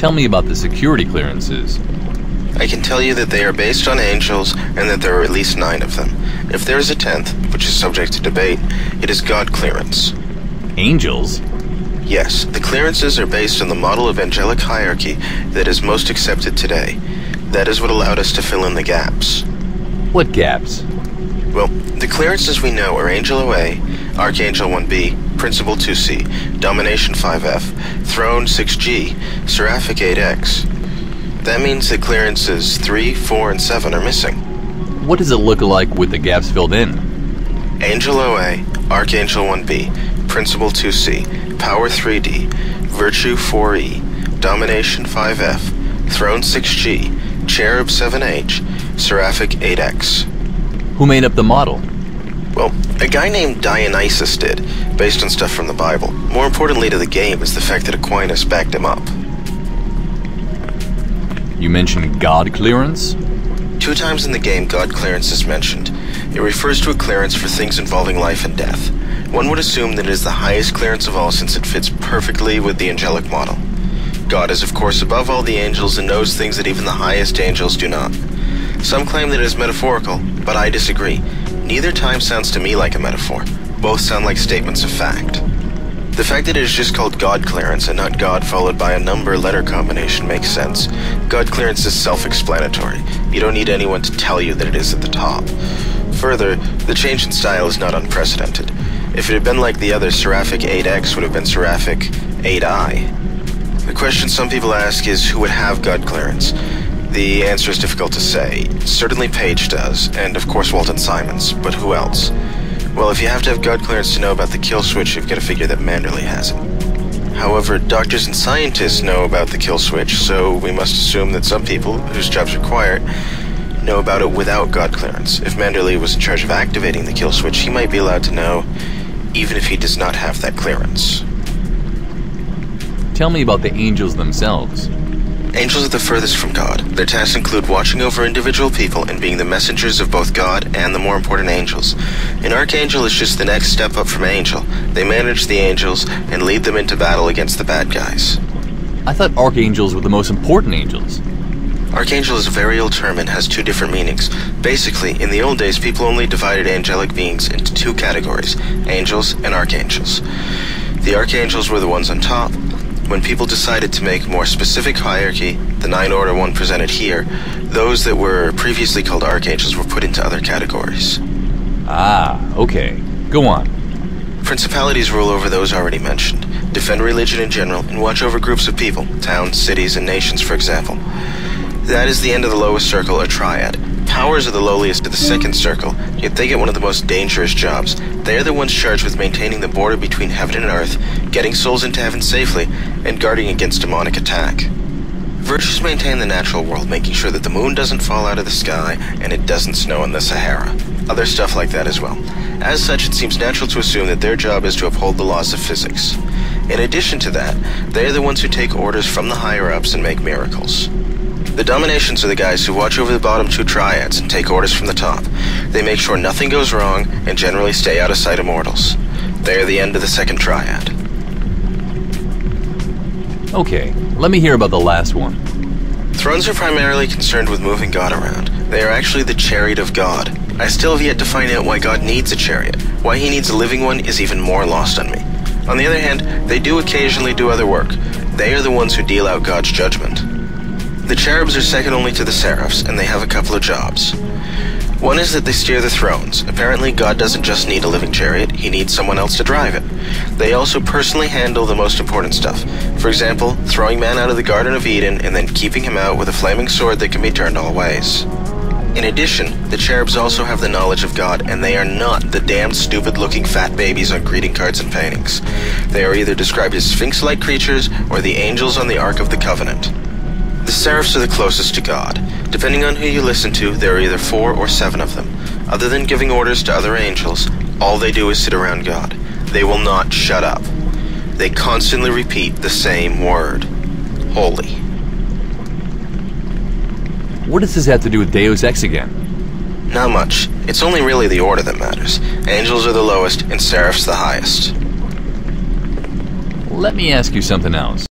Tell me about the security clearances. I can tell you that they are based on angels and that there are at least 9 of them. If there is a 10th, which is subject to debate, it is God clearance. Angels? Yes, the clearances are based on the model of angelic hierarchy that is most accepted today. That is what allowed us to fill in the gaps. What gaps? Well, the clearances we know are Angel OA, Archangel 1B, Principal 2C, Domination 5F, Throne 6G, Seraphic 8X. That means that clearances 3, 4, and 7 are missing. What does it look like with the gaps filled in? Angel OA, Archangel 1B, Principal 2C, Power 3D, Virtue 4E, Domination 5F, Throne 6G, Cherub 7H, Seraphic 8X. Who made up the model? Well, a guy named Dionysus did, based on stuff from the Bible. More importantly to the game is the fact that Aquinas backed him up. You mentioned God clearance? 2 times in the game, God clearance is mentioned. It refers to a clearance for things involving life and death. One would assume that it is the highest clearance of all since it fits perfectly with the angelic model. God is of course above all the angels and knows things that even the highest angels do not. Some claim that it is metaphorical, but I disagree. Neither time sounds to me like a metaphor. Both sound like statements of fact. The fact that it is just called God clearance and not God followed by a number-letter combination makes sense. God clearance is self-explanatory. You don't need anyone to tell you that it is at the top. Further, the change in style is not unprecedented. If it had been like the other, Seraphic 8X would have been Seraphic 8I. The question some people ask is who would have God clearance? The answer is difficult to say. Certainly Page does, and of course Walton Simons, but who else? Well, if you have to have God clearance to know about the kill switch, you've got to figure that Manderley has it. However, doctors and scientists know about the kill switch, so we must assume that some people, whose jobs require it, know about it without God clearance. If Manderley was in charge of activating the kill switch, he might be allowed to know, even if he does not have that clearance. Tell me about the angels themselves. Angels are the furthest from God. Their tasks include watching over individual people and being the messengers of both God and the more important angels. An archangel is just the next step up from angel. They manage the angels and lead them into battle against the bad guys. I thought archangels were the most important angels. Archangel is a very old term and has 2 different meanings. Basically, in the old days, people only divided angelic beings into 2 categories, angels and archangels. The archangels were the ones on top. When people decided to make more specific hierarchy, the 9-order one presented here, those that were previously called archangels were put into other categories. Ah, okay. Go on. Principalities rule over those already mentioned, defend religion in general, and watch over groups of people, towns, cities, and nations, for example. That is the end of the lowest circle, or triad. Powers are the lowliest of the 2nd circle, yet they get one of the most dangerous jobs. They are the ones charged with maintaining the border between heaven and earth, getting souls into heaven safely, and guarding against demonic attack. Virtues maintain the natural world, making sure that the moon doesn't fall out of the sky and it doesn't snow in the Sahara. Other stuff like that as well. As such, it seems natural to assume that their job is to uphold the laws of physics. In addition to that, they are the ones who take orders from the higher-ups and make miracles. The dominations are the guys who watch over the bottom 2 triads and take orders from the top. They make sure nothing goes wrong and generally stay out of sight of mortals. They are the end of the 2nd triad. Okay, let me hear about the last one. Thrones are primarily concerned with moving God around. They are actually the chariot of God. I still have yet to find out why God needs a chariot. Why he needs a living one is even more lost on me. On the other hand, they do occasionally do other work. They are the ones who deal out God's judgment. The cherubs are second only to the seraphs, and they have a couple of jobs. One is that they steer the thrones. Apparently, God doesn't just need a living chariot, he needs someone else to drive it. They also personally handle the most important stuff. For example, throwing man out of the Garden of Eden and then keeping him out with a flaming sword that can be turned all ways. In addition, the cherubs also have the knowledge of God, and they are not the damned stupid-looking fat babies on greeting cards and paintings. They are either described as sphinx-like creatures or the angels on the Ark of the Covenant. The seraphs are the closest to God. Depending on who you listen to, there are either 4 or 7 of them. Other than giving orders to other angels, all they do is sit around God. They will not shut up. They constantly repeat the same word. Holy. What does this have to do with Deus Ex again? Not much. It's only really the order that matters. Angels are the lowest and seraphs the highest. Let me ask you something else.